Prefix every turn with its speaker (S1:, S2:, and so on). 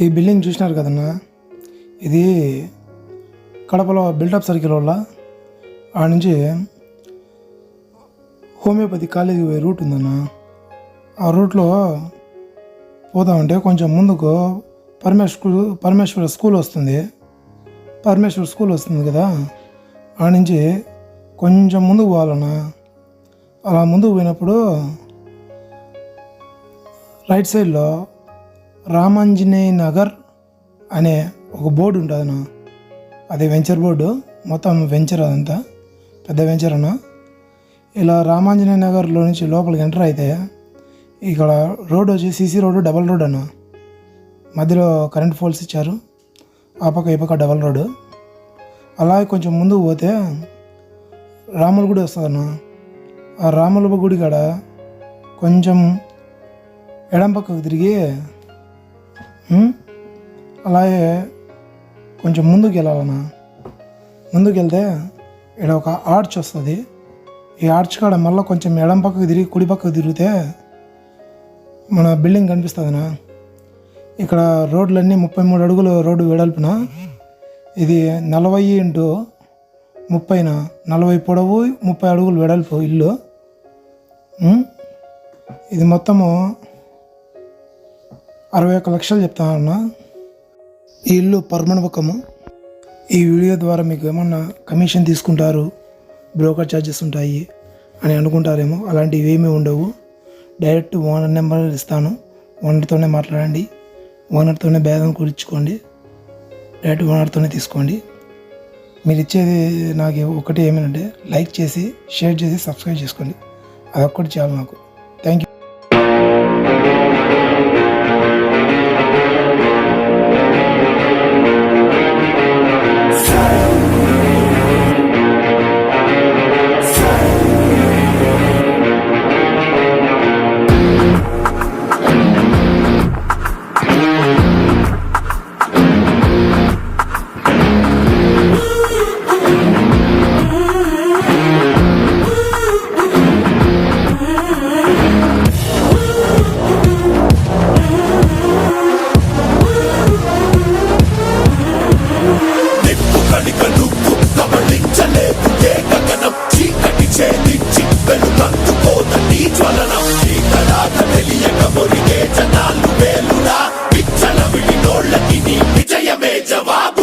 S1: ఈ బిల్డింగ్ చూసినారు కదన్నా, ఇది కడపలో బిల్డప్ సర్కిల్ వల్ల ఆ నుంచి హోమియోపతి కాలేజీ పోయే రూట్ ఉందన్న. ఆ రూట్లో పోతామంటే కొంచెం ముందుకు పరమేశ్వర స్కూల్ వస్తుంది. పరమేశ్వర స్కూల్ వస్తుంది కదా, ఆ నుంచి కొంచెం ముందుకు పోవాలన్నా. అలా ముందుకు పోయినప్పుడు రైట్ సైడ్లో రామాంజనేయ నగర్ అనే ఒక బోర్డు ఉంటుందన్న. అది వెంచర్ బోర్డు, మొత్తం వెంచర్, అదంతా పెద్ద వెంచర్ అన్న. ఇలా రామాంజనేయ నగర్లో నుంచి లోపలికి ఎంటర్ అయితే ఇక్కడ రోడ్ వచ్చి సీసీ రోడ్డు, డబల్ రోడ్ అన్న. మధ్యలో కరెంట్ పోల్స్ ఇచ్చారు, ఆ పక్క ఈ పక్క డబల్ రోడ్డు. అలాగే కొంచెం ముందుకు పోతే రాముల గుడి వస్తుందన్న. ఆ రాముల గుడి కాడ కొంచెం ఎడం పక్కకు తిరిగి అలాగే కొంచెం ముందుకు వెళ్ళాలన్న. ముందుకు వెళ్తే ఇక్కడ ఒక ఆర్చ్ వస్తుంది. ఈ ఆర్చ్ కాడ మళ్ళీ కొంచెం ఎడం పక్కకు తిరిగి కుడి పక్కకు తిరిగితే మన బిల్డింగ్ కనిపిస్తుందన్నా. ఇక్కడ రోడ్లన్నీ 33 అడుగులు రోడ్డు వెడల్పున, ఇది 40x30, 40 పొడవు 30 అడుగులు వెడల్పు ఇల్లు. ఇది మొత్తము 61 లక్షలు చెప్తానన్నా. ఈ ఇల్లు పర్మనెంట్. ఈ వీడియో ద్వారా మీకు ఏమన్నా కమిషన్ తీసుకుంటారు, బ్రోకర్ ఛార్జెస్ ఉంటాయి అని అనుకుంటారేమో. అలాంటివి ఏమీ ఉండవు. డైరెక్ట్ ఓనర్ నెంబర్ ఇస్తాను, ఓనర్తోనే మాట్లాడండి, ఓనర్తోనే బేరం కూర్చుకోండి, డైరెక్ట్ ఓనర్తోనే తీసుకోండి. మీరు ఇచ్చేది నాకు ఒకటి ఏమేనంటే లైక్ చేసి, షేర్ చేసి, సబ్స్క్రైబ్ చేసుకోండి. అదొక్కటి చాలు నాకు. Thank you.
S2: జనాలు వేలురా పిచ్చల విడినోళ్ళకి నీ విజయమే జవాబు.